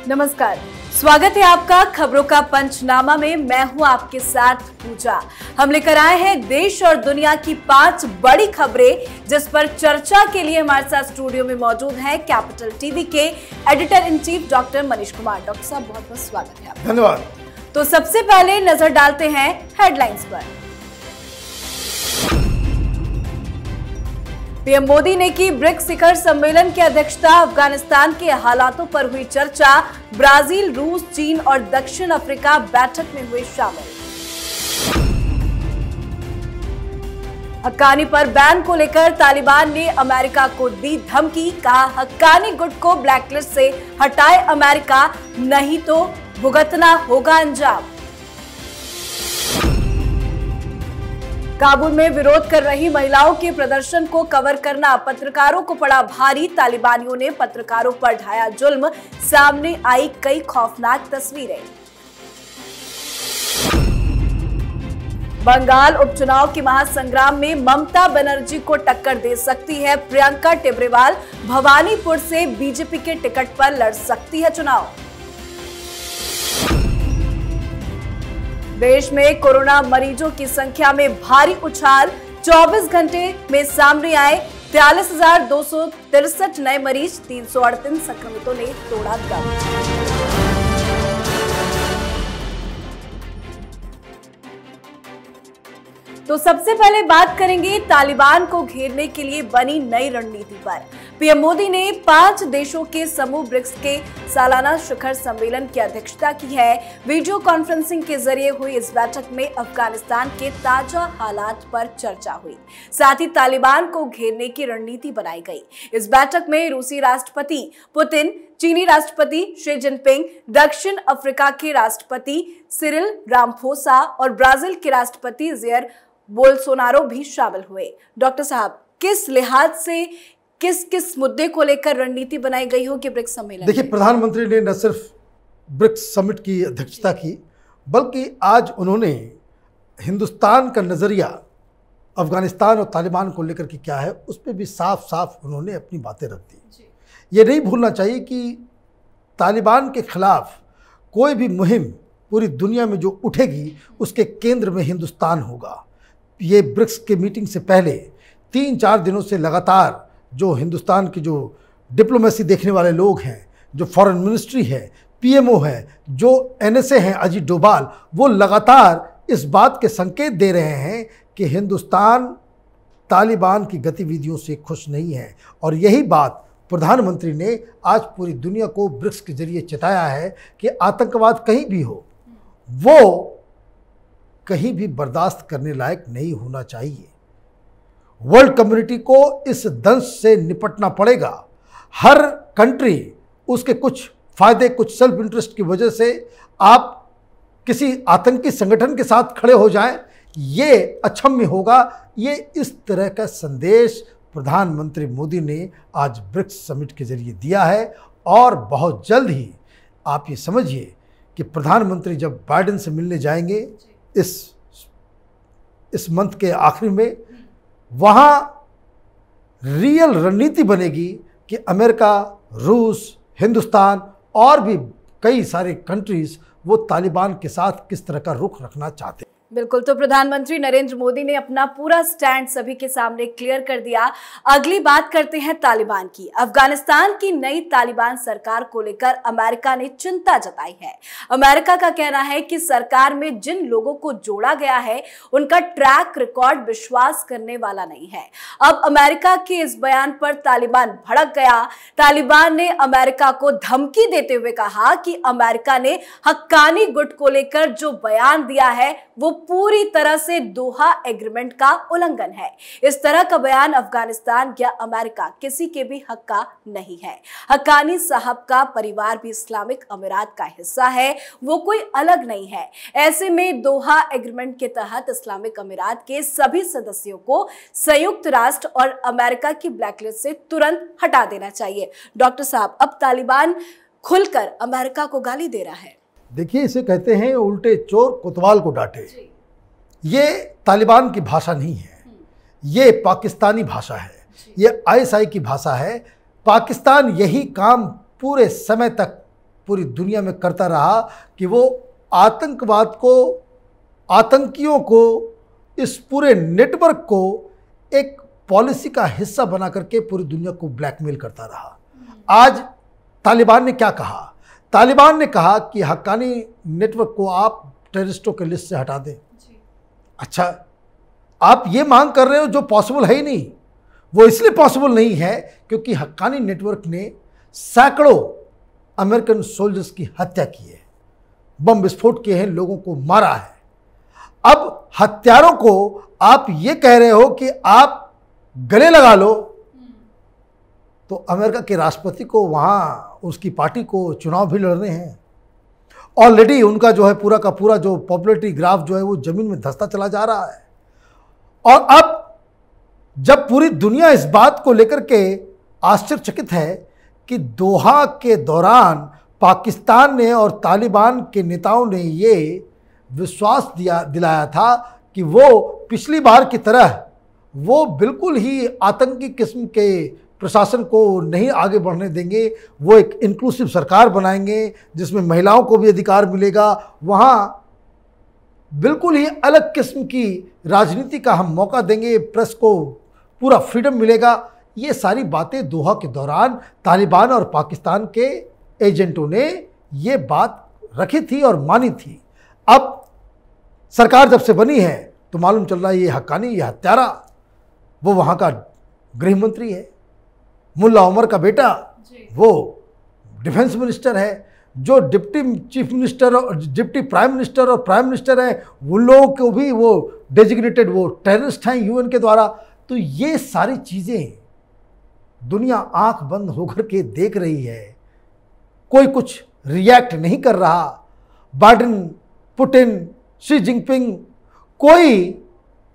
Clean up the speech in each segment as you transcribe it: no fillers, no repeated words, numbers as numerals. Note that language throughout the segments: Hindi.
नमस्कार, स्वागत है आपका खबरों का पंचनामा में। मैं हूं आपके साथ पूजा। हम लेकर आए हैं देश और दुनिया की 5 बड़ी खबरें, जिस पर चर्चा के लिए हमारे साथ स्टूडियो में मौजूद हैं कैपिटल टीवी के editor in chief doctor Manish Kumar. Doctor साहब, बहुत बहुत स्वागत है आपका। धन्यवाद। तो सबसे पहले नजर डालते हैं हेडलाइंस पर। पीएम मोदी ने की ब्रिक्स शिखर सम्मेलन की अध्यक्षता। अफगानिस्तान के हालातों पर हुई चर्चा। ब्राजील, रूस, चीन और दक्षिण अफ्रीका बैठक में हुए शामिल। हक्कानी पर बैन को लेकर तालिबान ने अमेरिका को दी धमकी। कहा, हक्कानी गुट को ब्लैकलिस्ट से हटाए अमेरिका, नहीं तो भुगतना होगा अंजाम। काबुल में विरोध कर रही महिलाओं के प्रदर्शन को कवर करना पत्रकारों को पड़ा भारी। तालिबानियों ने पत्रकारों पर ढाया जुल्म। सामने आई कई खौफनाक तस्वीरें। बंगाल उपचुनाव के महासंग्राम में ममता बनर्जी को टक्कर दे सकती है प्रियंका टेब्रेवाल। भवानीपुर से बीजेपी के टिकट पर लड़ सकती है चुनाव। देश में कोरोना मरीजों की संख्या में भारी उछाल। 24 घंटे में सामने आए 43,263 नए मरीज। 338 संक्रमितों ने तोड़ा दम। तो सबसे पहले बात करेंगे तालिबान को घेरने के लिए बनी नई रणनीति पर। पीएम मोदी ने 5 देशों के समूह ब्रिक्स के सालाना शिखर सम्मेलन की अध्यक्षता की है। वीडियो कॉन्फ्रेंसिंग के जरिए हुई इस बैठक में अफगानिस्तान के ताजा हालात पर चर्चा हुई। साथ ही तालिबान को घेरने की रणनीति बनाई गई। इस बैठक में रूसी राष्ट्रपति पुतिन, चीनी राष्ट्रपति शी जिनपिंग, दक्षिण अफ्रीका के राष्ट्रपति सिरिल रामाफोसा और ब्राजील के राष्ट्रपति जैर बोल्सोनारो भी शामिल हुए। डॉक्टर साहब, किस लिहाज से किस किस मुद्दे को लेकर रणनीति बनाई गई होगी ब्रिक्स सम्मेलन? देखिए, प्रधानमंत्री ने न सिर्फ ब्रिक्स समिट की अध्यक्षता की, बल्कि आज उन्होंने हिंदुस्तान का नज़रिया अफगानिस्तान और तालिबान को लेकर के क्या है, उस पर भी साफ साफ उन्होंने अपनी बातें रख दी। ये नहीं भूलना चाहिए कि तालिबान के खिलाफ कोई भी मुहिम पूरी दुनिया में जो उठेगी, उसके केंद्र में हिंदुस्तान होगा। ये ब्रिक्स के मीटिंग से पहले 3-4 दिनों से लगातार जो हिंदुस्तान की जो डिप्लोमेसी देखने वाले लोग हैं, जो फॉरेन मिनिस्ट्री है, पीएमओ है, जो एनएसए हैं अजीत डोभाल, वो लगातार इस बात के संकेत दे रहे हैं कि हिंदुस्तान तालिबान की गतिविधियों से खुश नहीं है। और यही बात प्रधानमंत्री ने आज पूरी दुनिया को ब्रिक्स के जरिए चेताया है कि आतंकवाद कहीं भी हो, वो कहीं भी बर्दाश्त करने लायक नहीं होना चाहिए। वर्ल्ड कम्युनिटी को इस दंश से निपटना पड़ेगा। हर कंट्री उसके कुछ फायदे, कुछ सेल्फ इंटरेस्ट की वजह से आप किसी आतंकी संगठन के साथ खड़े हो जाएं, ये अक्षम्य होगा। ये इस तरह का संदेश प्रधानमंत्री मोदी ने आज ब्रिक्स समिट के जरिए दिया है। और बहुत जल्द ही आप ये समझिए कि प्रधानमंत्री जब बाइडेन से मिलने जाएंगे इस मंथ के आखिर में, वहाँ रियल रणनीति बनेगी कि अमेरिका, रूस, हिंदुस्तान और भी कई सारे कंट्रीज़ वो तालिबान के साथ किस तरह का रुख रखना चाहते हैं। बिल्कुल, तो प्रधानमंत्री नरेंद्र मोदी ने अपना पूरा स्टैंड सभी के सामने क्लियर कर दिया। अगली बात करते हैं तालिबान की। अफगानिस्तान की नई तालिबान सरकार को लेकर अमेरिका ने चिंता जताई है। अमेरिका का कहना है कि सरकार में जिन लोगों को जोड़ा गया है, उनका ट्रैक रिकॉर्ड विश्वास करने वाला नहीं है। अब अमेरिका के इस बयान पर तालिबान भड़क गया। तालिबान ने अमेरिका को धमकी देते हुए कहा कि अमेरिका ने हक्कानी गुट को लेकर जो बयान दिया है, वो पूरी तरह से दोहा एग्रीमेंट का उल्लंघन है। इस तरह का बयान अफगानिस्तान या अमेरिका किसी के भी हक का नहीं है। हक्कानी साहब का परिवार भी इस्लामिक अमीरात का हिस्सा है, वो कोई अलग नहीं है। ऐसे में दोहा एग्रीमेंट के तहत इस्लामिक अमीरात के सभी सदस्यों को संयुक्त राष्ट्र और अमेरिका की ब्लैकलिस्ट से तुरंत हटा देना चाहिए। डॉक्टर साहब, अब तालिबान खुलकर अमेरिका को गाली दे रहा है। देखिए, इसे कहते हैं उल्टे चोर कोतवाल को डांटे। ये तालिबान की भाषा नहीं है, ये पाकिस्तानी भाषा है, ये आईएसआई की भाषा है। पाकिस्तान यही काम पूरे समय तक पूरी दुनिया में करता रहा कि वो आतंकवाद को, आतंकियों को, इस पूरे नेटवर्क को एक पॉलिसी का हिस्सा बना करके पूरी दुनिया को ब्लैकमेल करता रहा। आज तालिबान ने क्या कहा? तालिबान ने कहा कि हक्कानी नेटवर्क को आप टेररिस्टों के लिस्ट से हटा दें। अच्छा, आप ये मांग कर रहे हो जो पॉसिबल है ही नहीं। वो इसलिए पॉसिबल नहीं है क्योंकि हक्कानी नेटवर्क ने सैकड़ों अमेरिकन सोल्जर्स की हत्या की है, बम विस्फोट किए हैं, लोगों को मारा है। अब हत्यारों को आप ये कह रहे हो कि आप गले लगा लो, तो अमेरिका के राष्ट्रपति को, वहाँ उसकी पार्टी को चुनाव भी लड़ने हैं। ऑलरेडी उनका जो है पूरा का पूरा जो पॉपुलैरिटी ग्राफ जो है वो जमीन में धंसता चला जा रहा है। और अब जब पूरी दुनिया इस बात को लेकर के आश्चर्यचकित है कि दोहा के दौरान पाकिस्तान ने और तालिबान के नेताओं ने ये विश्वास दिलाया था कि वो पिछली बार की तरह वो बिल्कुल ही आतंकी किस्म के प्रशासन को नहीं आगे बढ़ने देंगे, वो एक इंक्लूसिव सरकार बनाएंगे जिसमें महिलाओं को भी अधिकार मिलेगा, वहाँ बिल्कुल ही अलग किस्म की राजनीति का हम मौका देंगे, प्रेस को पूरा फ्रीडम मिलेगा। ये सारी बातें दोहा के दौरान तालिबान और पाकिस्तान के एजेंटों ने ये बात रखी थी और मानी थी। अब सरकार जब से बनी है तो मालूम चल रहा है ये हक्कानी, ये हत्यारा, वो वहाँ का गृह मंत्री है, मुल्ला उमर का बेटा वो डिफेंस मिनिस्टर है, जो डिप्टी चीफ मिनिस्टर और डिप्टी प्राइम मिनिस्टर और प्राइम मिनिस्टर है उन लोगों को भी वो डेजिग्नेटेड वो टेररिस्ट हैं यूएन के द्वारा। तो ये सारी चीज़ें दुनिया आंख बंद होकर के देख रही है, कोई कुछ रिएक्ट नहीं कर रहा। बाइडेन, पुतिन, शी जिनपिंग, कोई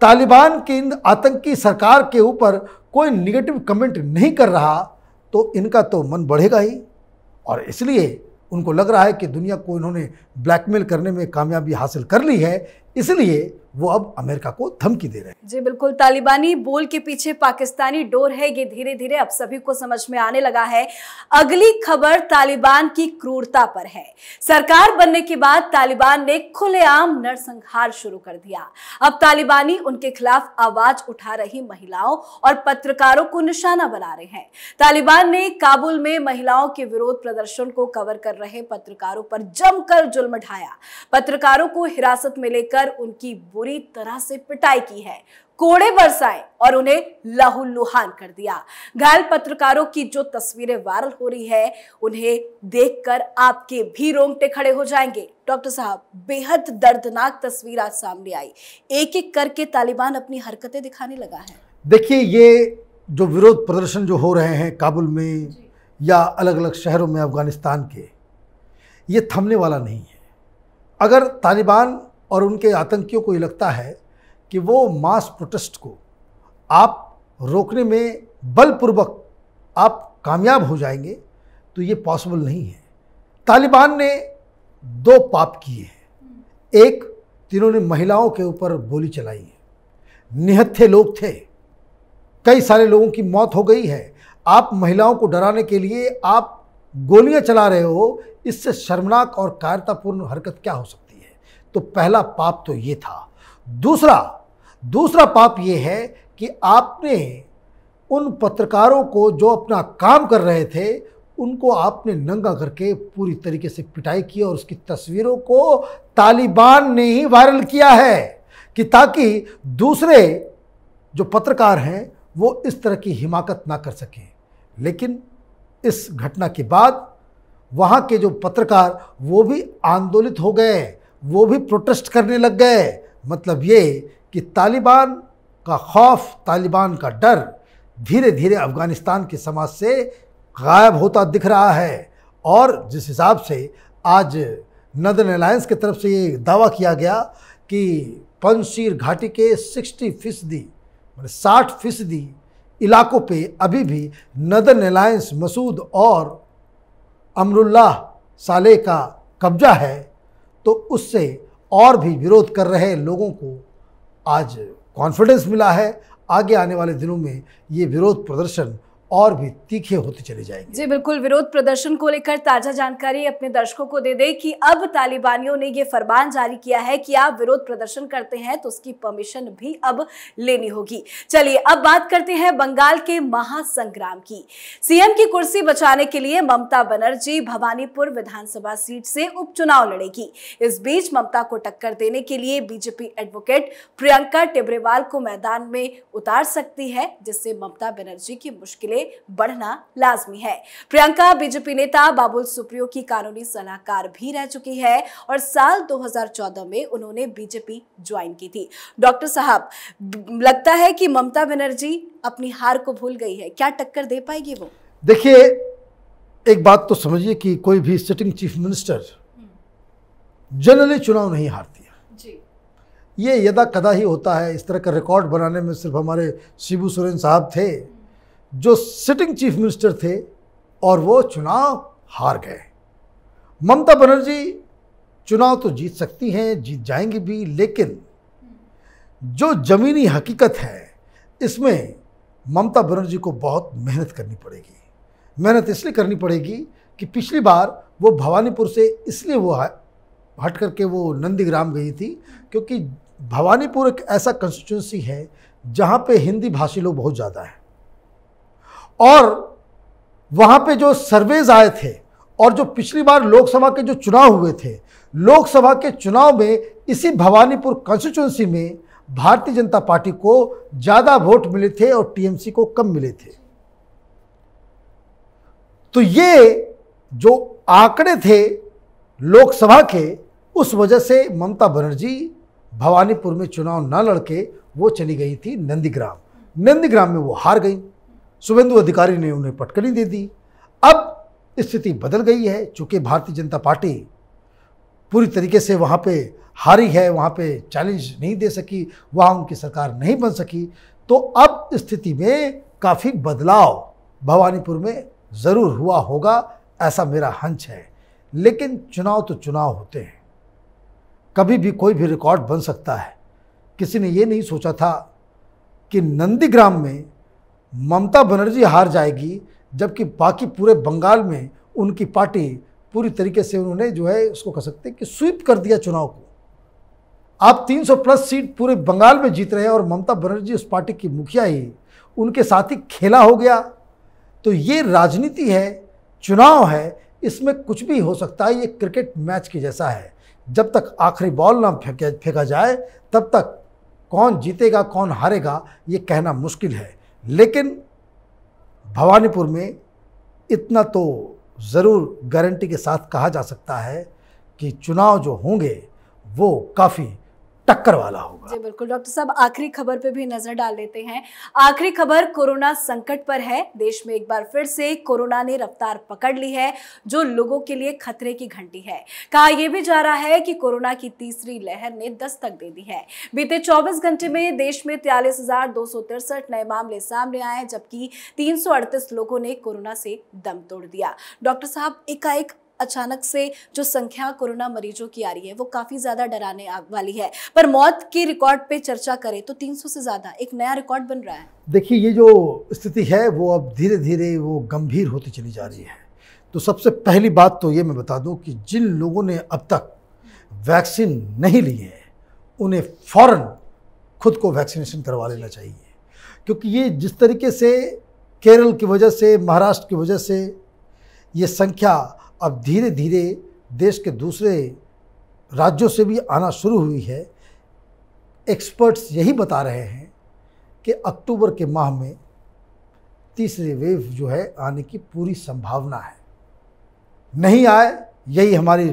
तालिबान की आतंकी सरकार के ऊपर कोई निगेटिव कमेंट नहीं कर रहा, तो इनका तो मन बढ़ेगा ही। और इसलिए उनको लग रहा है कि दुनिया को इन्होंने ब्लैकमेल करने में कामयाबी हासिल कर ली है, इसलिए वो अब अमेरिका को धमकी दे रहे हैं। जी बिल्कुल, तालिबानी बोल के पीछे पाकिस्तानी डोर है, ये धीरे धीरे अब सभी को समझ में आने लगा है। अगली खबर तालिबान की क्रूरता पर है। सरकार बनने के बाद तालिबान ने खुलेआम नरसंहार शुरू कर दिया। अब तालिबानी उनके खिलाफ आवाज उठा रही महिलाओं और पत्रकारों को निशाना बना रहे हैं। तालिबान ने काबुल में महिलाओं के विरोध प्रदर्शन को कवर कर रहे पत्रकारों पर जमकर जुल्म ढाया। पत्रकारों को हिरासत में लेकर उनकी बुरी तरह से पिटाई की है, कोड़े बरसाए और उन्हें लहूलुहान कर दिया। घायल पत्रकारों की जो तस्वीरें वायरल हो रही है, उन्हें देखकर आपके भी रोंगटे खड़े हो जाएंगे। डॉक्टर साहब, बेहद दर्दनाक तस्वीर आज सामने आई। एक एक करके तालिबान अपनी हरकतें दिखाने लगा है। देखिए, ये जो विरोध प्रदर्शन जो हो रहे हैं काबुल में या अलग अलग शहरों में अफगानिस्तान के, ये थमने वाला नहीं है। अगर तालिबान और उनके आतंकियों को ये लगता है कि वो मास प्रोटेस्ट को आप रोकने में बलपूर्वक आप कामयाब हो जाएंगे, तो ये पॉसिबल नहीं है। तालिबान ने दो पाप किए हैं। एक, जिन्होंने महिलाओं के ऊपर गोली चलाई है। निहत्थे लोग थे, कई सारे लोगों की मौत हो गई है। आप महिलाओं को डराने के लिए आप गोलियां चला रहे हो, इससे शर्मनाक और कायरतापूर्ण हरकत क्या हो सकती है। तो पहला पाप तो ये था। दूसरा पाप ये है कि आपने उन पत्रकारों को जो अपना काम कर रहे थे, उनको आपने नंगा करके पूरी तरीके से पिटाई की और उसकी तस्वीरों को तालिबान ने ही वायरल किया है कि ताकि दूसरे जो पत्रकार हैं वो इस तरह की हिमाकत ना कर सकें। लेकिन इस घटना के बाद वहाँ के जो पत्रकार वो भी आंदोलित हो गए, वो भी प्रोटेस्ट करने लग गए। मतलब ये कि तालिबान का खौफ, तालिबान का डर धीरे धीरे अफगानिस्तान के समाज से गायब होता दिख रहा है। और जिस हिसाब से आज नदर्न अलायंस की तरफ से ये दावा किया गया कि पंजशीर घाटी के 60% इलाकों पे अभी भी नदर्न अलायंस, मसूद और अमरुल्लाह सालेह का कब्जा है, तो उससे और भी विरोध कर रहे लोगों को आज कॉन्फिडेंस मिला है। आगे आने वाले दिनों में ये विरोध प्रदर्शन और भी तीखे होते चले जाएंगे। जी बिल्कुल, विरोध प्रदर्शन को लेकर ताजा जानकारी अपने दर्शकों को दे दें कि अब तालिबानियों ने ये फरमान जारी किया है कि आप विरोध प्रदर्शन करते हैं तो उसकी परमिशन भी अब लेनी होगी। चलिए अब बात करते हैं बंगाल के महासंग्राम की। सीएम की कुर्सी बचाने के लिए ममता बनर्जी भवानीपुर विधानसभा सीट से उपचुनाव लड़ेगी। इस बीच ममता को टक्कर देने के लिए बीजेपी एडवोकेट प्रियंका टिब्रेवाल को मैदान में उतार सकती है, जिससे ममता बनर्जी की मुश्किलें बढ़ना लाजमी है। प्रियंका बीजेपी नेता बाबुल सुप्रियो की कानूनी सलाहकार भी रह चुकी है और साल 2014 में उन्होंने बीजेपी ज्वाइन की थी। डॉक्टर साहब, लगता है कि ममता बनर्जी अपनी हार को भूल गई है, क्या टक्कर दे पाएगी वो? देखिए, एक बात तो समझिए कि कोई भी सिटिंग चीफ मिनिस्टर जनरली चुनाव नहीं हारती है जी। ये यदा कदा ही होता है। इस तरह का रिकॉर्ड बनाने में सिर्फ हमारे शिबू सोरेन साहब थे जो सिटिंग चीफ मिनिस्टर थे और वो चुनाव हार गए। ममता बनर्जी चुनाव तो जीत सकती हैं, जीत जाएंगी भी, लेकिन जो जमीनी हकीकत है इसमें ममता बनर्जी को बहुत मेहनत करनी पड़ेगी। मेहनत इसलिए करनी पड़ेगी कि पिछली बार वो भवानीपुर से इसलिए वो हट करके वो नंदीग्राम गई थी क्योंकि भवानीपुर एक ऐसा कंस्टिट्यूंसी है जहाँ पे हिंदी भाषी लोग बहुत ज़्यादा हैं और वहाँ पे जो सर्वेज आए थे और जो पिछली बार लोकसभा के जो चुनाव हुए थे, लोकसभा के चुनाव में इसी भवानीपुर कॉन्स्टिट्यूंसी में भारतीय जनता पार्टी को ज़्यादा वोट मिले थे और टीएमसी को कम मिले थे। तो ये जो आंकड़े थे लोकसभा के, उस वजह से ममता बनर्जी भवानीपुर में चुनाव न लड़के वो चली गई थी नंदीग्राम। नंदीग्राम में वो हार गई। शुभेंदु अधिकारी ने उन्हें पटकनी दे दी। अब स्थिति बदल गई है, चूंकि भारतीय जनता पार्टी पूरी तरीके से वहाँ पे हारी है, वहाँ पे चैलेंज नहीं दे सकी, वहाँ उनकी सरकार नहीं बन सकी, तो अब स्थिति में काफ़ी बदलाव भवानीपुर में ज़रूर हुआ होगा, ऐसा मेरा हंच है। लेकिन चुनाव तो चुनाव होते हैं, कभी भी कोई भी रिकॉर्ड बन सकता है। किसी ने ये नहीं सोचा था कि नंदीग्राम में ममता बनर्जी हार जाएगी, जबकि बाकी पूरे बंगाल में उनकी पार्टी पूरी तरीके से उन्होंने जो है उसको कह सकते हैं कि स्वीप कर दिया चुनाव को। आप 300 प्लस सीट पूरे बंगाल में जीत रहे हैं और ममता बनर्जी उस पार्टी की मुखिया ही, उनके साथ ही खेला हो गया। तो ये राजनीति है, चुनाव है, इसमें कुछ भी हो सकता है। ये क्रिकेट मैच के जैसा है, जब तक आखिरी बॉल ना फेंका जाए तब तक कौन जीतेगा कौन हारेगा ये कहना मुश्किल है। लेकिन भवानीपुर में इतना तो ज़रूर गारंटी के साथ कहा जा सकता है कि चुनाव जो होंगे वो काफ़ी टक्कर वाला होगा। जी बिल्कुल डॉक्टर साहब, आखिरी खबर पे भी नजर डाल लेते हैं। आखिरी खबर कोरोना संकट पर है। देश में एक बार फिर से कोरोना ने रफ्तार पकड़ ली है, जो लोगों के लिए खतरे की घंटी है। कहा यह भी जा रहा है कि कोरोना की तीसरी लहर ने दस्तक दे दी है। बीते 24 घंटे में देश में 43,263 नए मामले सामने आए, जबकि 338 लोगों ने कोरोना से दम तोड़ दिया। डॉक्टर साहब, एकाएक अचानक से जो संख्या कोरोना मरीजों की आ रही है वो काफी ज्यादा डराने वाली है, पर मौत की रिकॉर्ड पे चर्चा करें तो 300 से ज्यादा एक नया रिकॉर्ड बन रहा है। देखिए, ये जो स्थिति है वो अब धीरे धीरे वो गंभीर होती चली जा रही है। तो सबसे पहली बात तो ये मैं बता दूं कि जिन लोगों ने अब तक वैक्सीन नहीं ली है उन्हें फौरन खुद को वैक्सीनेशन करवा लेना चाहिए, क्योंकि ये जिस तरीके से केरल की वजह से, महाराष्ट्र की वजह से ये संख्या अब धीरे धीरे देश के दूसरे राज्यों से भी आना शुरू हुई है। एक्सपर्ट्स यही बता रहे हैं कि अक्टूबर के माह में तीसरी वेव जो है आने की पूरी संभावना है। नहीं आए, यही हमारी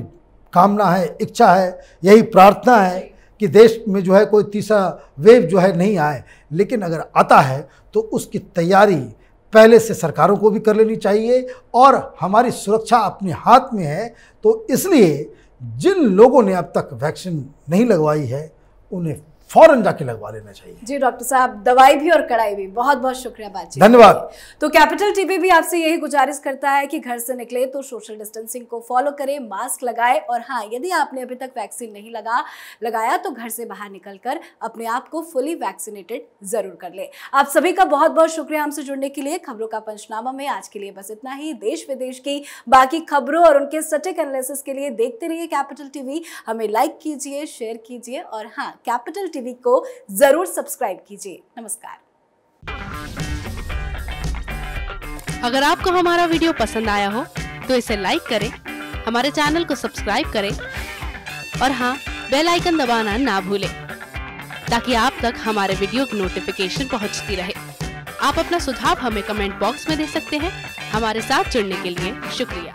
कामना है, इच्छा है, यही प्रार्थना है कि देश में जो है कोई तीसरा वेव जो है नहीं आए। लेकिन अगर आता है तो उसकी तैयारी पहले से सरकारों को भी कर लेनी चाहिए और हमारी सुरक्षा अपने हाथ में है। तो इसलिए जिन लोगों ने अब तक वैक्सीन नहीं लगवाई है उन्हें फौरन जाके लगवा लेना चाहिए। जी डॉक्टर साहब, दवाई भी और कड़ाई भी। बहुत बहुत शुक्रिया बातचीत। धन्यवाद। तो कैपिटल टीवी भी आपसे यही गुजारिश करता है कि घर से निकले तो सोशल डिस्टेंसिंग को फॉलो करें, मास्क लगाएं और हाँ, यदि आपने अभी तक वैक्सीन नहीं लगाया तो घर से बाहर निकलकर अपने आप को फुली वैक्सीनेटेड जरूर कर ले। आप सभी का बहुत बहुत शुक्रिया हमसे जुड़ने के लिए। खबरों का पंचनामा में आज के लिए बस इतना ही। देश विदेश की बाकी खबरों और उनके सटीक एनालिसिस के लिए देखते रहिए कैपिटल टीवी। हमें लाइक कीजिए, शेयर कीजिए और हाँ, कैपिटल टीवी को जरूर सब्सक्राइब कीजिए। नमस्कार। अगर आपको हमारा वीडियो पसंद आया हो तो इसे लाइक करें, हमारे चैनल को सब्सक्राइब करें और हाँ, बेल आइकन दबाना ना भूलें ताकि आप तक हमारे वीडियो की नोटिफिकेशन पहुंचती रहे। आप अपना सुझाव हमें कमेंट बॉक्स में दे सकते हैं। हमारे साथ जुड़ने के लिए शुक्रिया।